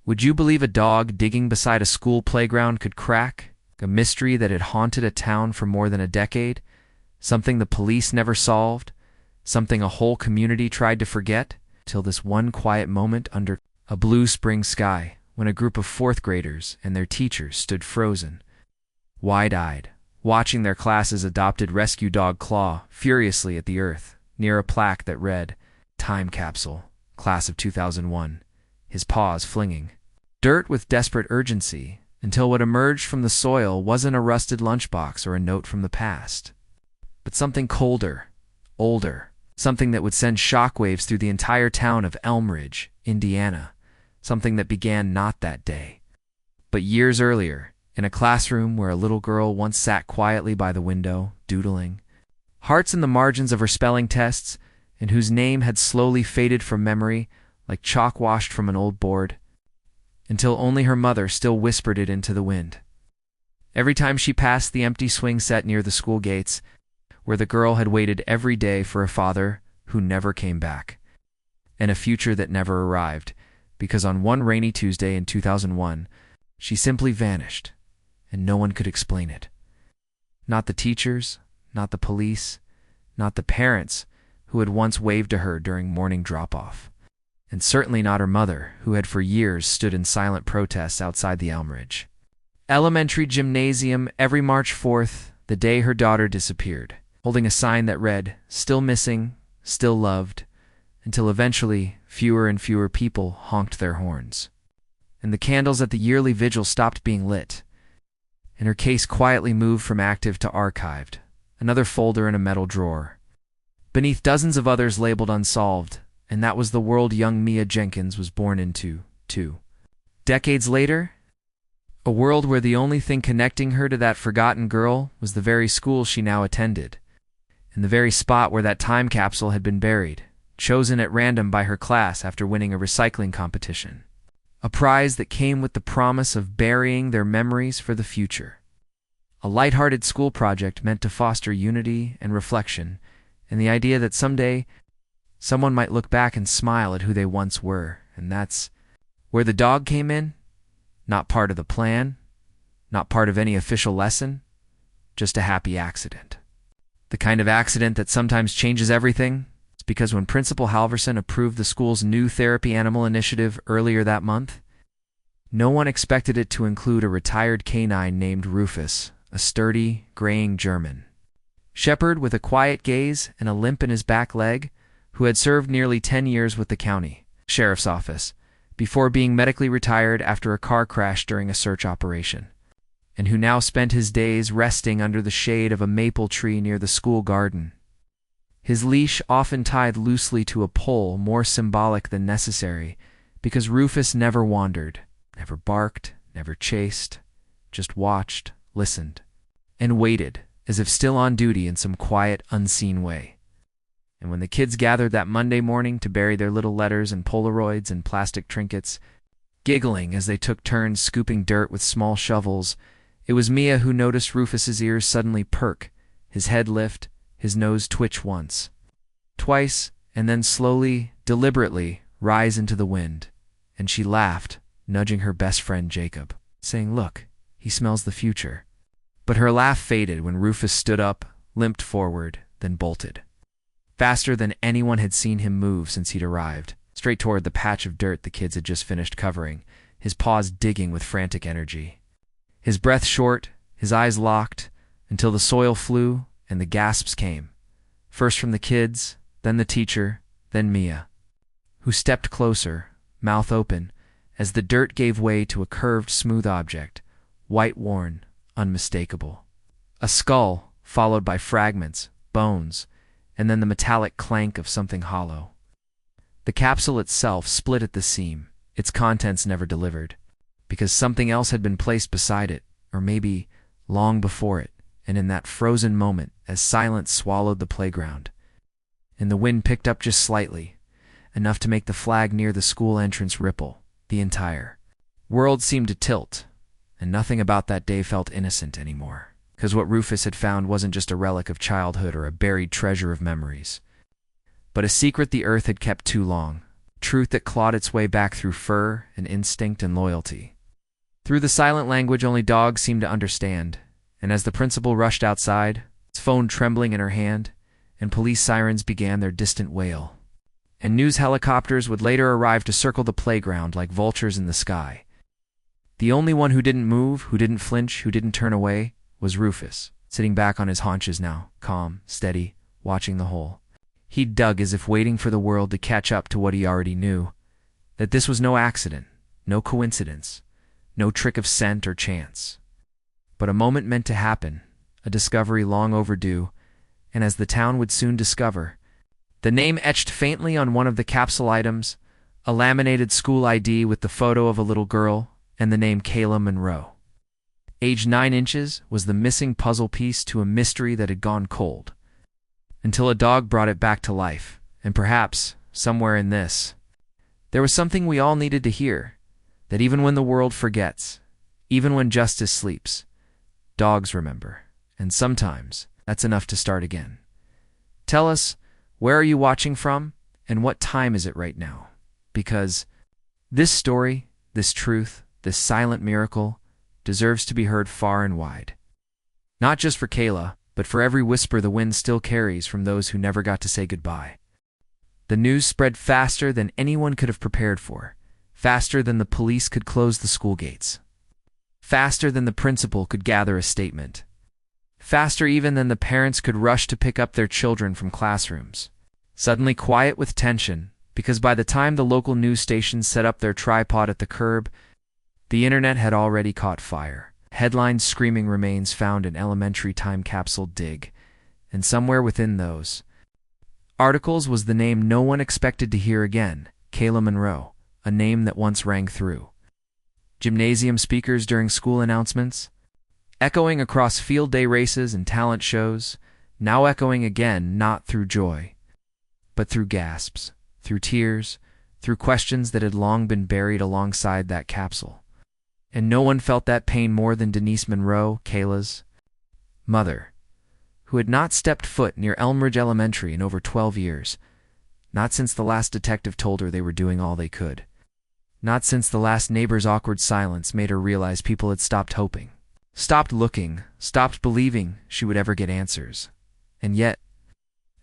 Would you believe a dog digging beside a school playground could crack? A mystery that had haunted a town for more than a decade? Something the police never solved? Something a whole community tried to forget? Till this one quiet moment under a blue spring sky, when a group of fourth graders and their teachers stood frozen, wide-eyed, watching their class's adopted rescue dog claw furiously at the earth, near a plaque that read, "Time Capsule, Class of 2001, his paws flinging dirt with desperate urgency, until what emerged from the soil wasn't a rusted lunchbox or a note from the past, but something colder, older, something that would send shockwaves through the entire town of Elm Ridge, Indiana, something that began not that day, but years earlier, in a classroom where a little girl once sat quietly by the window, doodling, hearts in the margins of her spelling tests, and whose name had slowly faded from memory like chalk washed from an old board, until only her mother still whispered it into the wind. Every time she passed the empty swing set near the school gates, where the girl had waited every day for a father who never came back, and a future that never arrived, because on one rainy Tuesday in 2001, she simply vanished, and no one could explain it. Not the teachers, not the police, not the parents who had once waved to her during morning drop-off, and certainly not her mother, who had for years stood in silent protest outside the Elm Ridge Elementary Gymnasium every March 4th, the day her daughter disappeared, holding a sign that read, "Still missing, still loved," until eventually fewer and fewer people honked their horns, and the candles at the yearly vigil stopped being lit, and her case quietly moved from active to archived, another folder in a metal drawer, beneath dozens of others labeled unsolved. And that was the world young Mia Jenkins was born into, too. Decades later, a world where the only thing connecting her to that forgotten girl was the very school she now attended, and the very spot where that time capsule had been buried, chosen at random by her class after winning a recycling competition. A prize that came with the promise of burying their memories for the future. A lighthearted school project meant to foster unity and reflection, and the idea that someday someone might look back and smile at who they once were, and that's where the dog came in. Not part of the plan, not part of any official lesson, just a happy accident. The kind of accident that sometimes changes everything. It's because when Principal Halverson approved the school's new therapy animal initiative earlier that month, no one expected it to include a retired canine named Rufus, a sturdy, graying German shepherd with a quiet gaze and a limp in his back leg, who had served nearly 10 years with the county sheriff's office before being medically retired after a car crash during a search operation, and who now spent his days resting under the shade of a maple tree near the school garden, his leash often tied loosely to a pole, more symbolic than necessary, because Rufus never wandered, never barked, never chased, just watched, listened, and waited, as if still on duty in some quiet, unseen way. And when the kids gathered that Monday morning to bury their little letters and Polaroids and plastic trinkets, giggling as they took turns scooping dirt with small shovels, it was Mia who noticed Rufus's ears suddenly perk, his head lift, his nose twitch once, twice, and then slowly, deliberately, rise into the wind. And she laughed, nudging her best friend Jacob, saying, "Look, he smells the future." But her laugh faded when Rufus stood up, limped forward, then bolted. Faster than anyone had seen him move since he'd arrived, straight toward the patch of dirt the kids had just finished covering, his paws digging with frantic energy. His breath short, his eyes locked, until the soil flew and the gasps came, first from the kids, then the teacher, then Mia, who stepped closer, mouth open, as the dirt gave way to a curved, smooth object, white-worn, unmistakable. A skull, followed by fragments, bones, and then the metallic clank of something hollow. The capsule itself split at the seam, its contents never delivered, because something else had been placed beside it, or maybe long before it, and in that frozen moment, as silence swallowed the playground, and the wind picked up just slightly, enough to make the flag near the school entrance ripple, the entire world seemed to tilt, and nothing about that day felt innocent anymore. Because what Rufus had found wasn't just a relic of childhood or a buried treasure of memories, but a secret the earth had kept too long, truth that clawed its way back through fur and instinct and loyalty. Through the silent language only dogs seemed to understand, and as the principal rushed outside, his phone trembling in her hand, and police sirens began their distant wail, and news helicopters would later arrive to circle the playground like vultures in the sky, the only one who didn't move, who didn't flinch, who didn't turn away, was Rufus, sitting back on his haunches now, calm, steady, watching the hole. He dug as if waiting for the world to catch up to what he already knew, that this was no accident, no coincidence, no trick of scent or chance, but a moment meant to happen, a discovery long overdue, and as the town would soon discover, the name etched faintly on one of the capsule items, a laminated school ID with the photo of a little girl, and the name Kayla Monroe. Age 9 inches was the missing puzzle piece to a mystery that had gone cold, until a dog brought it back to life, and perhaps, somewhere in this, there was something we all needed to hear, that even when the world forgets, even when justice sleeps, dogs remember, and sometimes that's enough to start again. Tell us, where are you watching from, and what time is it right now? Because this story, this truth, this silent miracle deserves to be heard far and wide. Not just for Kayla, but for every whisper the wind still carries from those who never got to say goodbye. The news spread faster than anyone could have prepared for, faster than the police could close the school gates, faster than the principal could gather a statement, faster even than the parents could rush to pick up their children from classrooms. Suddenly quiet with tension, because by the time the local news stations set up their tripod at the curb, the internet had already caught fire. Headlines screaming remains found in elementary time capsule dig, and somewhere within those articles was the name no one expected to hear again, Kayla Monroe, a name that once rang through gymnasium speakers during school announcements, echoing across field day races and talent shows, now echoing again not through joy, but through gasps, through tears, through questions that had long been buried alongside that capsule. And no one felt that pain more than Denise Monroe, Kayla's mother, who had not stepped foot near Elmridge Elementary in over 12 years, not since the last detective told her they were doing all they could, not since the last neighbor's awkward silence made her realize people had stopped hoping, stopped looking, stopped believing she would ever get answers. And yet,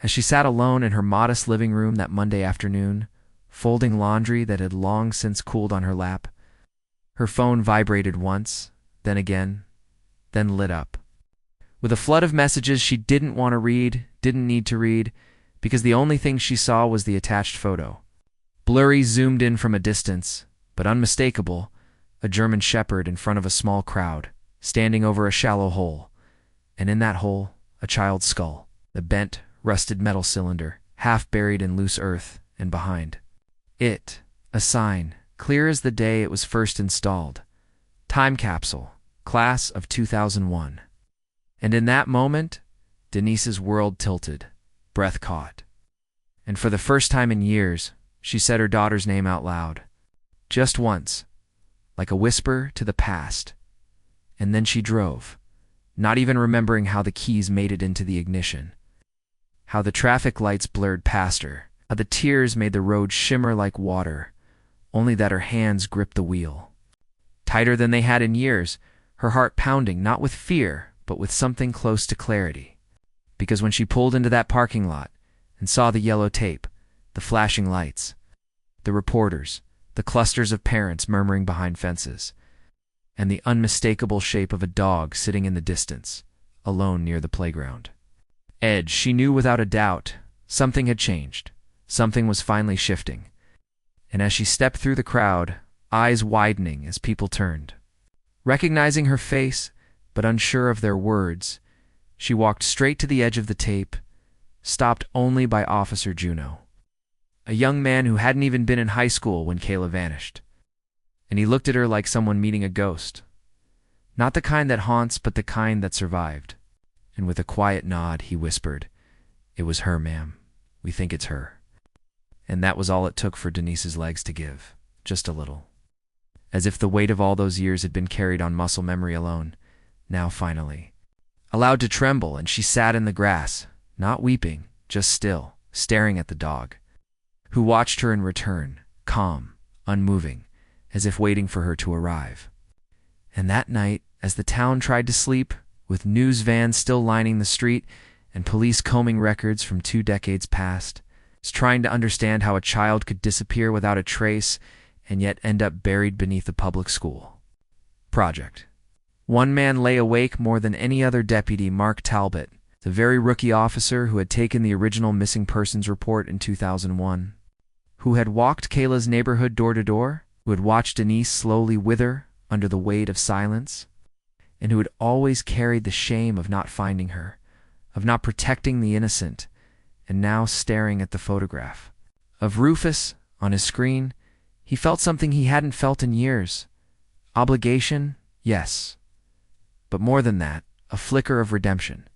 as she sat alone in her modest living room that Monday afternoon, folding laundry that had long since cooled on her lap, her phone vibrated once, then again, then lit up, with a flood of messages she didn't want to read, didn't need to read, because the only thing she saw was the attached photo. Blurry, zoomed in from a distance, but unmistakable, a German shepherd in front of a small crowd, standing over a shallow hole, and in that hole, a child's skull, the bent, rusted metal cylinder, half buried in loose earth, and behind it, a sign, clear as the day it was first installed. Time capsule, class of 2001. And in that moment, Denise's world tilted, breath caught. And for the first time in years, she said her daughter's name out loud. Just once, like a whisper to the past. And then she drove, not even remembering how the keys made it into the ignition, how the traffic lights blurred past her, how the tears made the road shimmer like water, only that her hands gripped the wheel. Tighter than they had in years, her heart pounding not with fear, but with something close to clarity. Because when she pulled into that parking lot and saw the yellow tape, the flashing lights, the reporters, the clusters of parents murmuring behind fences, and the unmistakable shape of a dog sitting in the distance, alone near the playground edge, she knew without a doubt something had changed. Something was finally shifting. And as she stepped through the crowd, eyes widening as people turned, recognizing her face, but unsure of their words, she walked straight to the edge of the tape, stopped only by Officer Juno, a young man who hadn't even been in high school when Kayla vanished. And he looked at her like someone meeting a ghost. Not the kind that haunts, but the kind that survived. And with a quiet nod, he whispered, "It was her, ma'am. We think it's her." And that was all it took for Denise's legs to give, just a little. As if the weight of all those years had been carried on muscle memory alone, now finally allowed to tremble, and she sat in the grass, not weeping, just still, staring at the dog, who watched her in return, calm, unmoving, as if waiting for her to arrive. And that night, as the town tried to sleep, with news vans still lining the street and police combing records from 2 decades past, was trying to understand how a child could disappear without a trace and yet end up buried beneath a public school. Project. One man lay awake more than any other deputy, Mark Talbot, the very rookie officer who had taken the original missing persons report in 2001, who had walked Kayla's neighborhood door to door, who had watched Denise slowly wither under the weight of silence, and who had always carried the shame of not finding her, of not protecting the innocent, and now staring at the photograph of Rufus on his screen, he felt something he hadn't felt in years. Obligation, yes. But more than that, a flicker of redemption.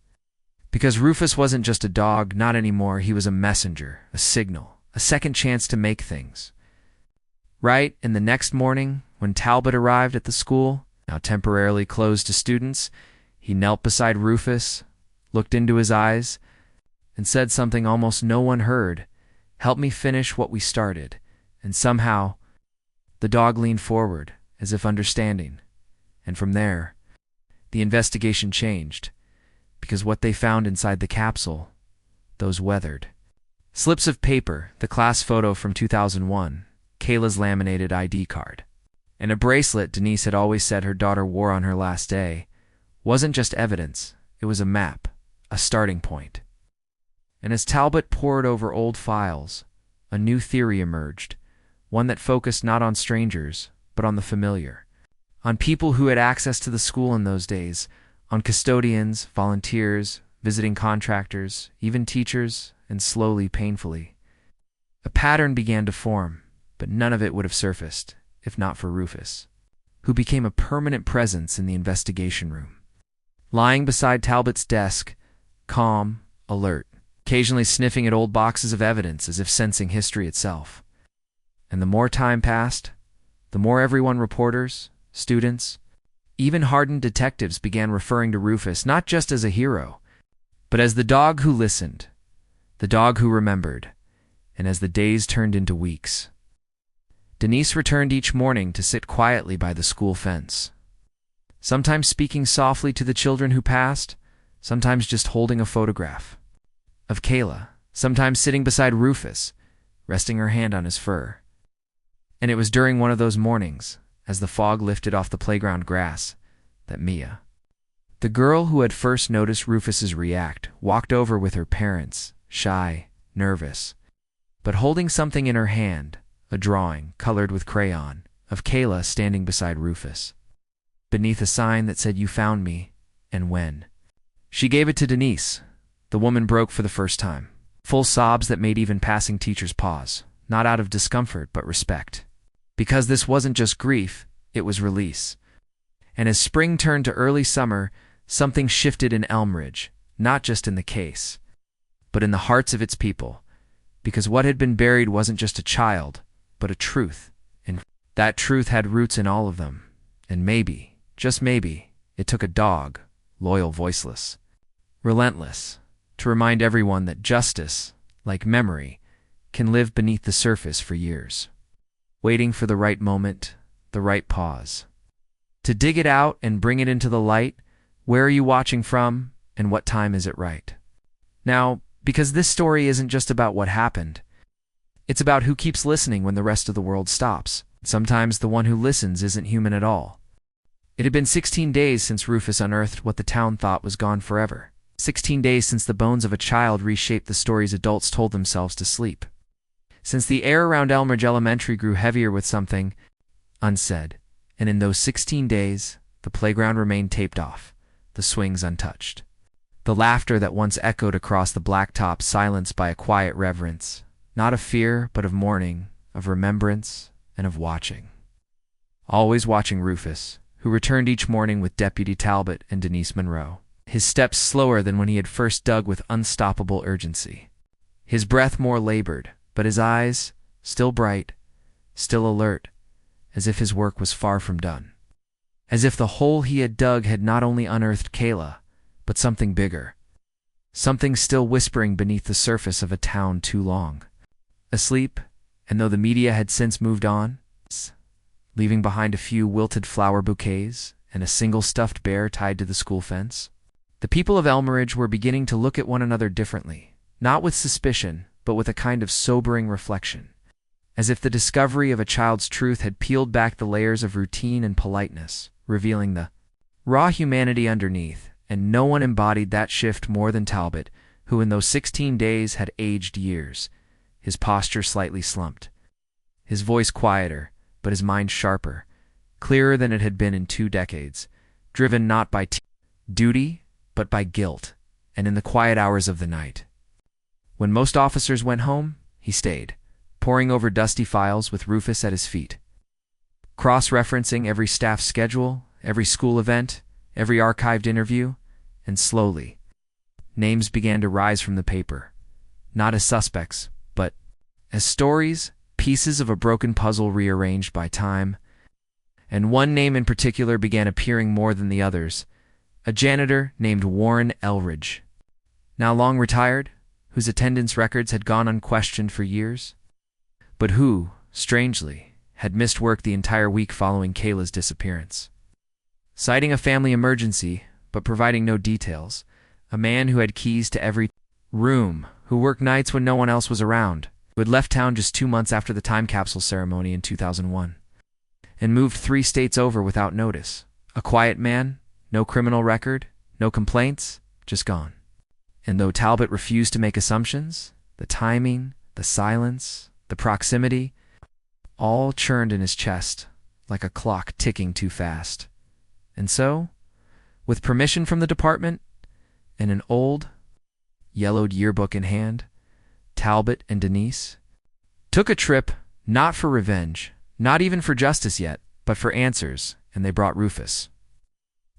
Because Rufus wasn't just a dog, not anymore. He was a messenger, a signal, a second chance to make things right. And the next morning, when Talbot arrived at the school, now temporarily closed to students, he knelt beside Rufus, looked into his eyes, and said something almost no one heard. "Help me finish what we started." And somehow, the dog leaned forward, as if understanding. And from there, the investigation changed, because what they found inside the capsule, those weathered slips of paper, the class photo from 2001, Kayla's laminated ID card, and a bracelet Denise had always said her daughter wore on her last day, wasn't just evidence, it was a map, a starting point. And as Talbot pored over old files, a new theory emerged, one that focused not on strangers, but on the familiar, on people who had access to the school in those days, on custodians, volunteers, visiting contractors, even teachers, and slowly, painfully, a pattern began to form, but none of it would have surfaced, if not for Rufus, who became a permanent presence in the investigation room. Lying beside Talbot's desk, calm, alert, occasionally sniffing at old boxes of evidence as if sensing history itself. And the more time passed, the more everyone, reporters, students, even hardened detectives, began referring to Rufus not just as a hero, but as the dog who listened, the dog who remembered, and as the days turned into weeks, Denise returned each morning to sit quietly by the school fence, sometimes speaking softly to the children who passed, sometimes just holding a photograph of Kayla, sometimes sitting beside Rufus, resting her hand on his fur. And it was during one of those mornings, as the fog lifted off the playground grass, that Mia, the girl who had first noticed Rufus's react, walked over with her parents, shy, nervous, but holding something in her hand, a drawing, colored with crayon, of Kayla standing beside Rufus, beneath a sign that said, "You found me, and when." She gave it to Denise. The woman broke for the first time, full sobs that made even passing teachers pause, not out of discomfort but respect. Because this wasn't just grief, it was release. And as spring turned to early summer, something shifted in Elmridge, not just in the case, but in the hearts of its people, because what had been buried wasn't just a child, but a truth, and that truth had roots in all of them. And maybe, just maybe, it took a dog, loyal, voiceless, relentless, to remind everyone that justice, like memory, can live beneath the surface for years, waiting for the right moment, the right pause. To dig it out and bring it into the light, where are you watching from, and what time is it right? Now, because this story isn't just about what happened, it's about who keeps listening when the rest of the world stops. Sometimes the one who listens isn't human at all. It had been 16 days since Rufus unearthed what the town thought was gone forever. 16 days since the bones of a child reshaped the stories adults told themselves to sleep. Since the air around Elmridge Elementary grew heavier with something unsaid, and in those 16 days, the playground remained taped off, the swings untouched. The laughter that once echoed across the blacktop silenced by a quiet reverence, not of fear, but of mourning, of remembrance, and of watching. Always watching Rufus, who returned each morning with Deputy Talbot and Denise Monroe, his steps slower than when he had first dug with unstoppable urgency, his breath more labored, but his eyes, still bright, still alert, as if his work was far from done. As if the hole he had dug had not only unearthed Kayla, but something bigger, something still whispering beneath the surface of a town too long asleep And though the media had since moved on, leaving behind a few wilted flower bouquets and a single stuffed bear tied to the school fence, the people of Elmeridge were beginning to look at one another differently, not with suspicion, but with a kind of sobering reflection, as if the discovery of a child's truth had peeled back the layers of routine and politeness, revealing the raw humanity underneath, and no one embodied that shift more than Talbot, who in those 16 days had aged years, his posture slightly slumped, his voice quieter, but his mind sharper, clearer than it had been in 2 decades, driven not by duty, but by guilt, and in the quiet hours of the night. When most officers went home, he stayed, poring over dusty files with Rufus at his feet, cross-referencing every staff schedule, every school event, every archived interview, and slowly, names began to rise from the paper, not as suspects, but as stories, pieces of a broken puzzle rearranged by time. And one name in particular began appearing more than the others, a janitor named Warren Elridge, now long retired, whose attendance records had gone unquestioned for years, but who, strangely, had missed work the entire week following Kayla's disappearance. Citing a family emergency, but providing no details, a man who had keys to every room, who worked nights when no one else was around, who had left town just 2 months after the time capsule ceremony in 2001, and moved 3 states over without notice. A quiet man, no criminal record, no complaints, just gone. And though Talbot refused to make assumptions, the timing, the silence, the proximity, all churned in his chest like a clock ticking too fast. And so, with permission from the department and an old, yellowed yearbook in hand, Talbot and Denise took a trip, not for revenge, not even for justice yet, but for answers, and they brought Rufus,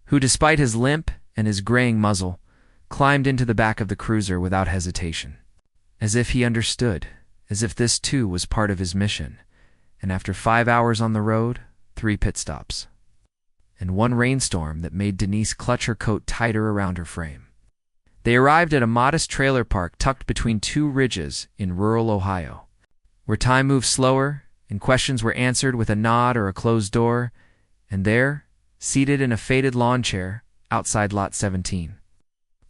who, despite his limp and his graying muzzle, climbed into the back of the cruiser without hesitation, as if he understood, as if this too was part of his mission, and after 5 hours on the road, 3 pit stops, and 1 rainstorm that made Denise clutch her coat tighter around her frame, they arrived at a modest trailer park tucked between 2 ridges in rural Ohio, where time moved slower and questions were answered with a nod or a closed door, and there, seated in a faded lawn chair outside Lot 17,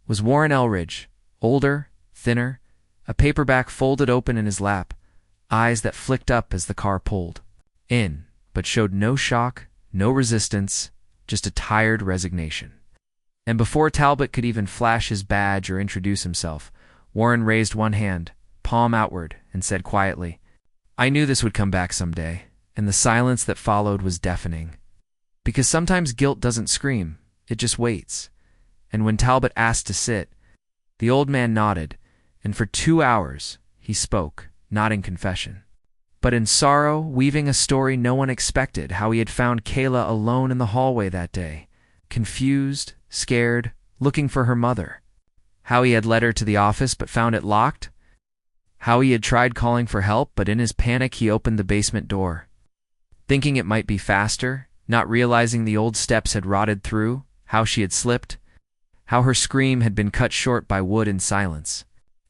was Warren Elridge, older, thinner, a paperback folded open in his lap, eyes that flicked up as the car pulled in, but showed no shock, no resistance, just a tired resignation. And before Talbot could even flash his badge or introduce himself, Warren raised one hand, palm outward, and said quietly, "I knew this would come back someday," and the silence that followed was deafening. Because sometimes guilt doesn't scream, it just waits. And when Talbot asked to sit, the old man nodded, and for 2 hours he spoke, not in confession, but in sorrow, weaving a story no one expected, how he had found Kayla alone in the hallway that day, confused, scared, looking for her mother, how he had led her to the office but found it locked, how he had tried calling for help but in his panic he opened the basement door, thinking it might be faster, not realizing the old steps had rotted through, how she had slipped, how her scream had been cut short by wood and silence,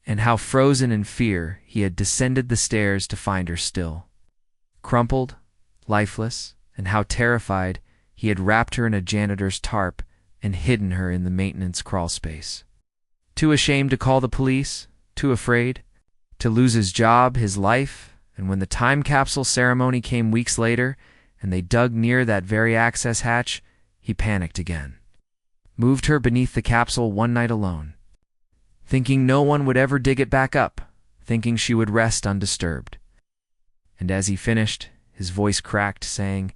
and how frozen in fear he had descended the stairs to find her still, crumpled, lifeless, and how terrified he had wrapped her in a janitor's tarp and hidden her in the maintenance crawl space. Too ashamed to call the police, too afraid, to lose his job, his life, and when the time capsule ceremony came weeks later and they dug near that very access hatch, he panicked again. Moved her beneath the capsule one night alone, thinking no one would ever dig it back up, thinking she would rest undisturbed. And as he finished, his voice cracked, saying,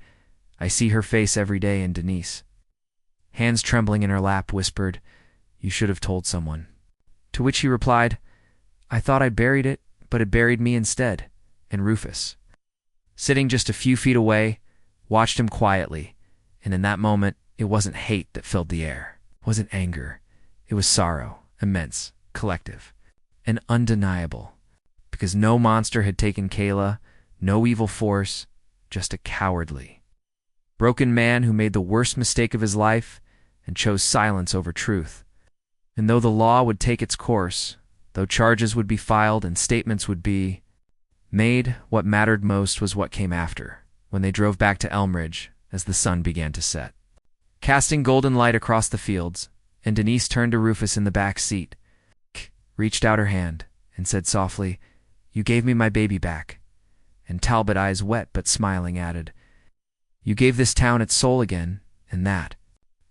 "I see her face every day in Denise." Hands trembling in her lap, whispered, "You should have told someone." To which he replied, "I thought I buried it, but it buried me instead." And Rufus, sitting just a few feet away, watched him quietly, and in that moment it wasn't hate that filled the air, it wasn't anger, it was sorrow, immense, collective, and undeniable, because no monster had taken Kayla, no evil force, just a cowardly, broken man who made the worst mistake of his life and chose silence over truth. And though the law would take its course, though charges would be filed and statements would be What mattered most was what came after, when they drove back to Elmridge as the sun began to set, casting golden light across the fields, and Denise turned to Rufus in the back seat, reached out her hand, and said softly, "You gave me my baby back." And Talbot, eyes wet but smiling, added, "You gave this town its soul again," and that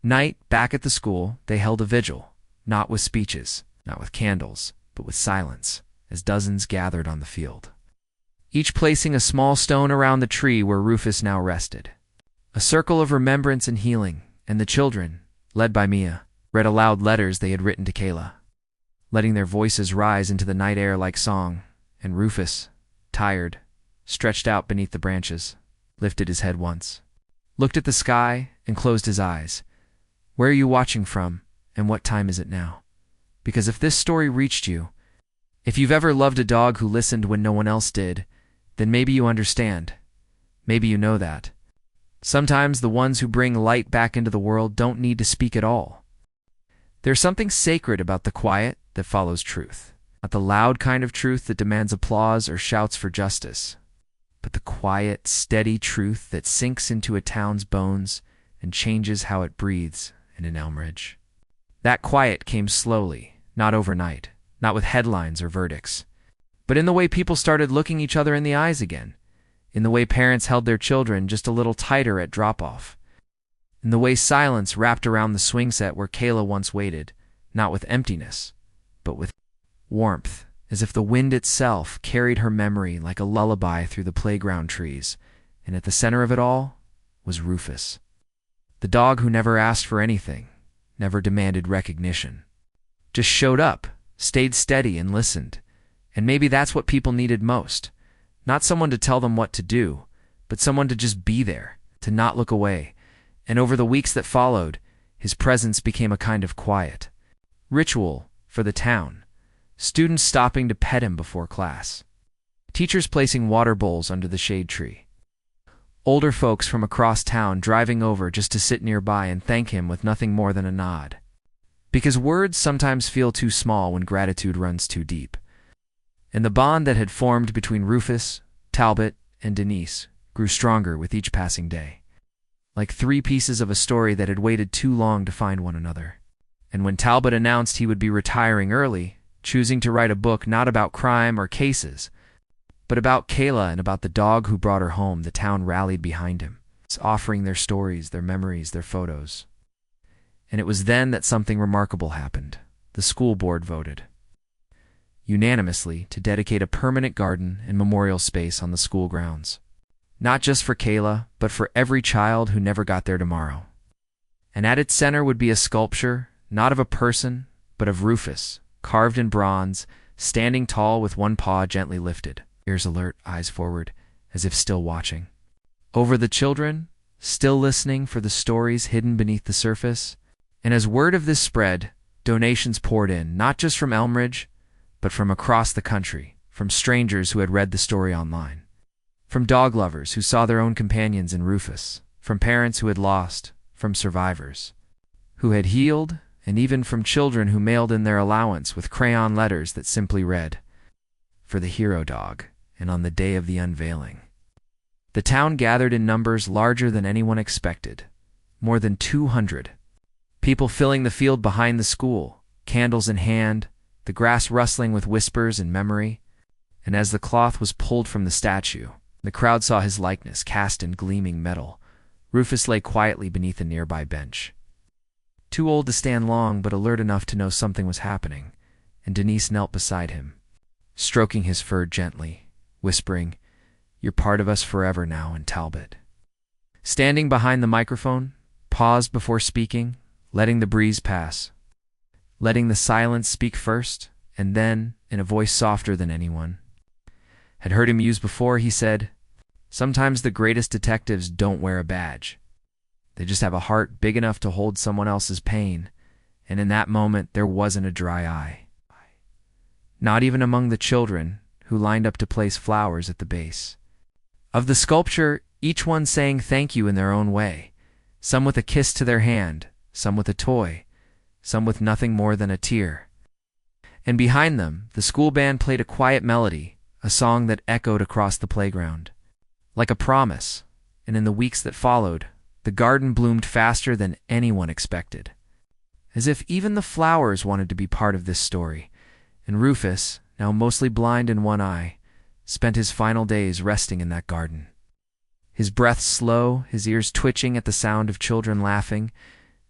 night, back at the school, they held a vigil, not with speeches, not with candles, but with silence, as dozens gathered on the field, each placing a small stone around the tree where Rufus now rested. A circle of remembrance and healing, and the children, led by Mia, read aloud letters they had written to Kayla, letting their voices rise into the night air like song, and Rufus, tired, stretched out beneath the branches, lifted his head once, looked at the sky, and closed his eyes. "Where are you watching from, and what time is it now? Because if this story reached you, if you've ever loved a dog who listened when no one else did, then maybe you understand. Maybe you know that sometimes the ones who bring light back into the world don't need to speak at all. There's something sacred about the quiet that follows truth. Not the loud kind of truth that demands applause or shouts for justice, but the quiet, steady truth that sinks into a town's bones and changes how it breathes in an Elmridge. That quiet came slowly, not overnight, not with headlines or verdicts, but in the way people started looking each other in the eyes again, in the way parents held their children just a little tighter at drop-off, in the way silence wrapped around the swing set where Kayla once waited, not with emptiness, but with warmth, as if the wind itself carried her memory like a lullaby through the playground trees, and at the center of it all was Rufus, the dog who never asked for anything, never demanded recognition, just showed up, stayed steady, and listened. And maybe that's what people needed most. Not someone to tell them what to do, but someone to just be there, to not look away. And over the weeks that followed, his presence became a kind of quiet ritual for the town. Students stopping to pet him before class, teachers placing water bowls under the shade tree, older folks from across town driving over just to sit nearby and thank him with nothing more than a nod. Because words sometimes feel too small when gratitude runs too deep. And the bond that had formed between Rufus, Talbot, and Denise grew stronger with each passing day, like three pieces of a story that had waited too long to find one another. And when Talbot announced he would be retiring early, choosing to write a book not about crime or cases, but about Kayla and about the dog who brought her home, the town rallied behind him, offering their stories, their memories, their photos. And it was then that something remarkable happened. The school board voted unanimously to dedicate a permanent garden and memorial space on the school grounds, not just for Kayla, but for every child who never got there tomorrow. And at its center would be a sculpture, not of a person, but of Rufus, carved in bronze, standing tall with one paw gently lifted, ears alert, eyes forward, as if still watching. Over the children, still listening for the stories hidden beneath the surface. And as word of this spread, donations poured in, not just from Elmridge, but from across the country, from strangers who had read the story online, from dog lovers who saw their own companions in Rufus, from parents who had lost, from survivors who had healed, and even from children who mailed in their allowance with crayon letters that simply read, "For the hero dog, and on the day of the unveiling." The town gathered in numbers larger than anyone expected, more than 200. People filling the field behind the school, candles in hand, the grass rustling with whispers and memory. And as the cloth was pulled from the statue, the crowd saw his likeness cast in gleaming metal. Rufus lay quietly beneath a nearby bench, too old to stand long but alert enough to know something was happening, and Denise knelt beside him, stroking his fur gently, whispering, "You're part of us forever now," and Talbot, standing behind the microphone, paused before speaking, letting the breeze pass, letting the silence speak first, and then, in a voice softer than anyone had heard him use before, he said, "Sometimes the greatest detectives don't wear a badge. They just have a heart big enough to hold someone else's pain, and in that moment there wasn't a dry eye. Not even among the children who lined up to place flowers at the base of the sculpture, each one saying thank you in their own way, some with a kiss to their hand, some with a toy, some with nothing more than a tear. And behind them, the school band played a quiet melody, a song that echoed across the playground. Like a promise, and in the weeks that followed, the garden bloomed faster than anyone expected. As if even the flowers wanted to be part of this story, and Rufus, now mostly blind in one eye, spent his final days resting in that garden. His breath slow, his ears twitching at the sound of children laughing,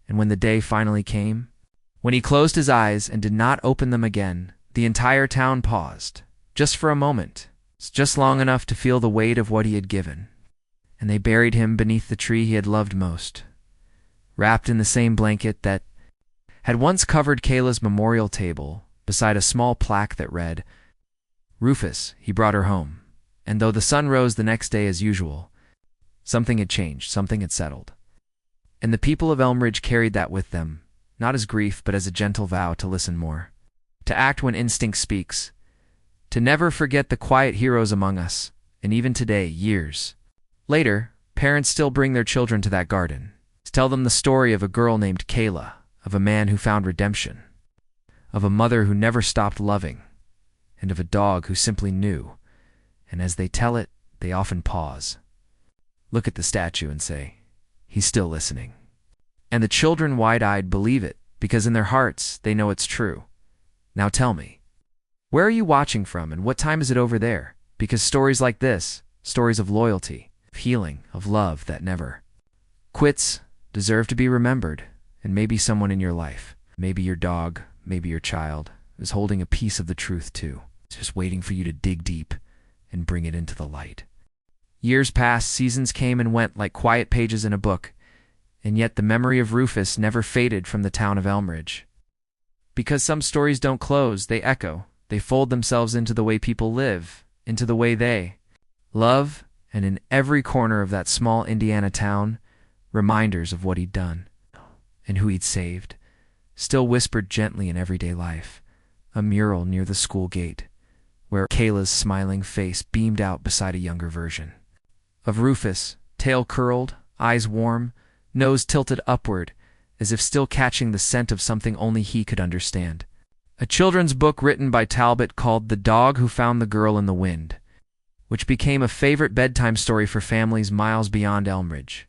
and when the day finally came, when he closed his eyes and did not open them again, the entire town paused, just for a moment, just long enough to feel the weight of what he had given. And they buried him beneath the tree he had loved most, wrapped in the same blanket that had once covered Kayla's memorial table, beside a small plaque that read, "Rufus, he brought her home." And though the sun rose the next day as usual, something had changed, something had settled. And the people of Elmridge carried that with them, not as grief but as a gentle vow to listen more, to act when instinct speaks, to never forget the quiet heroes among us. And even today, years later, parents still bring their children to that garden, to tell them the story of a girl named Kayla, of a man who found redemption, of a mother who never stopped loving, and of a dog who simply knew. And as they tell it, they often pause, look at the statue and say, "He's still listening." And the children, wide-eyed, believe it, because in their hearts they know it's true. Now tell me, where are you watching from, and what time is it over there? Because stories like this, stories of loyalty, of healing, of love that never quits, deserve to be remembered. And maybe someone in your life, maybe your dog, maybe your child, is holding a piece of the truth too, just waiting for you to dig deep and bring it into the light. Years passed, seasons came and went like quiet pages in a book, and yet the memory of Rufus never faded from the town of Elmridge. Because some stories don't close, they echo, they fold themselves into the way people live, into the way they love, and in every corner of that small Indiana town, reminders of what he'd done and who he'd saved, still whispered gently in everyday life. A mural near the school gate, where Kayla's smiling face beamed out beside a younger version of Rufus, tail curled, eyes warm, nose tilted upward, as if still catching the scent of something only he could understand. A children's book written by Talbot called The Dog Who Found the Girl in the Wind, which became a favorite bedtime story for families miles beyond Elmridge.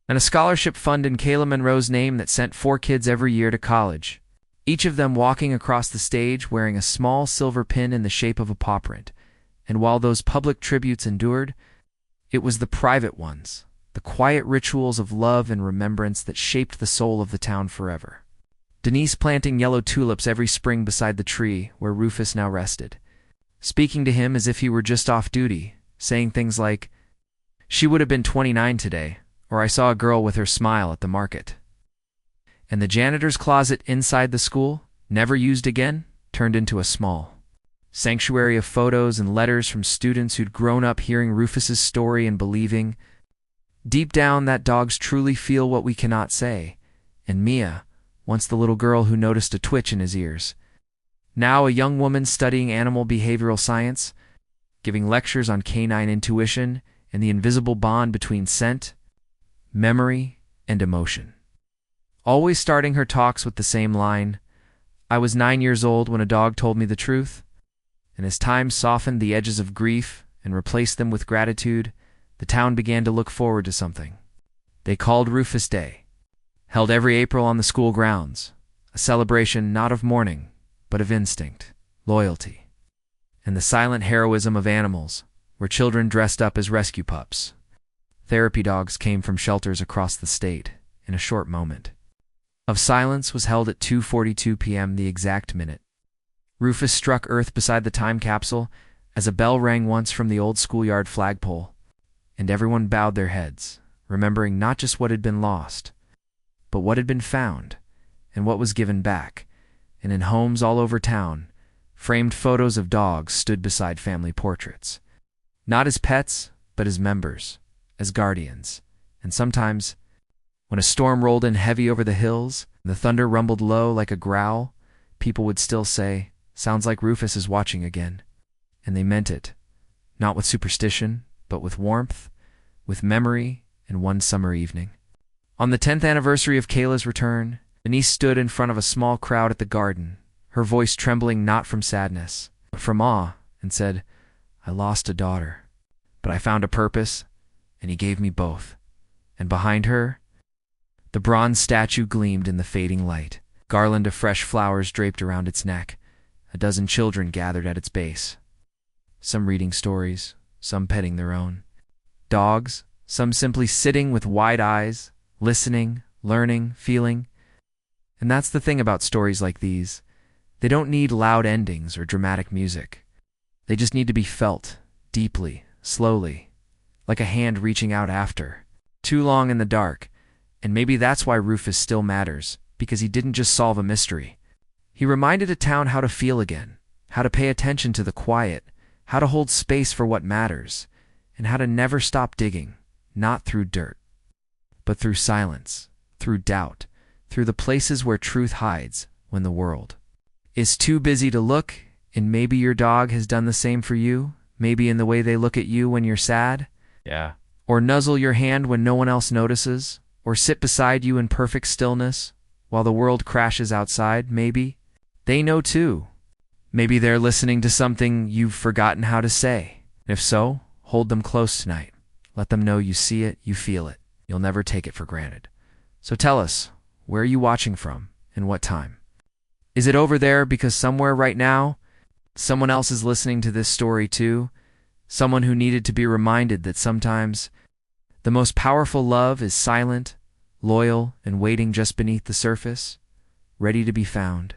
And a scholarship fund in Kayla Monroe's name that sent 4 kids every year to college, each of them walking across the stage wearing a small silver pin in the shape of a pawprint. And while those public tributes endured, it was the private ones, the quiet rituals of love and remembrance that shaped the soul of the town forever. Denise planting yellow tulips every spring beside the tree where Rufus now rested, speaking to him as if he were just off duty, saying things like, "She would have been 29 today," or "I saw a girl with her smile at the market." And the janitor's closet inside the school, never used again, turned into a small sanctuary of photos and letters from students who'd grown up hearing Rufus's story and believing, deep down, that dogs truly feel what we cannot say. And Mia, once the little girl who noticed a twitch in his ears, now a young woman studying animal behavioral science, giving lectures on canine intuition and the invisible bond between scent, memory, and emotion. Always starting her talks with the same line, "I was 9 years old when a dog told me the truth." And as time softened the edges of grief and replaced them with gratitude, the town began to look forward to something they called Rufus Day, held every April on the school grounds, a celebration not of mourning, but of instinct, loyalty, and the silent heroism of animals, where children dressed up as rescue pups. Therapy dogs came from shelters across the state in a short moment of silence was held at 2:42 p.m., the exact minute Rufus struck earth beside the time capsule as a bell rang once from the old schoolyard flagpole, and everyone bowed their heads, remembering not just what had been lost, but what had been found and what was given back. And in homes all over town, framed photos of dogs stood beside family portraits, not as pets, but as members, as guardians. And sometimes, when a storm rolled in heavy over the hills, and the thunder rumbled low like a growl, people would still say, "Sounds like Rufus is watching again." And they meant it, not with superstition, but with warmth, with memory, and one summer evening. On the 10th anniversary of Kayla's return, Denise stood in front of a small crowd at the garden, her voice trembling not from sadness, but from awe, and said, I lost a daughter, but I found a purpose, and he gave me both. And behind her, the bronze statue gleamed in the fading light. Garland of fresh flowers draped around its neck. A dozen children gathered at its base. Some reading stories, some petting their own dogs, some simply sitting with wide eyes, listening, learning, feeling. And that's the thing about stories like these. They don't need loud endings or dramatic music. They just need to be felt, deeply, slowly, like a hand reaching out after. Too long in the dark. And maybe that's why Rufus still matters, because he didn't just solve a mystery. He reminded a town how to feel again, how to pay attention to the quiet, how to hold space for what matters, and how to never stop digging, not through dirt, but through silence, through doubt, through the places where truth hides when the world is too busy to look. And maybe your dog has done the same for you, maybe in the way they look at you when you're sad. Yeah. Or nuzzle your hand when no one else notices, or sit beside you in perfect stillness while the world crashes outside. Maybe they know too. Maybe they're listening to something you've forgotten how to say. If so, hold them close tonight. Let them know you see it, you feel it. You'll never take it for granted. So tell us, where are you watching from and what time? Is it over there because somewhere right now, someone else is listening to this story too? Someone who needed to be reminded that sometimes the most powerful love is silent, loyal, and waiting just beneath the surface, ready to be found.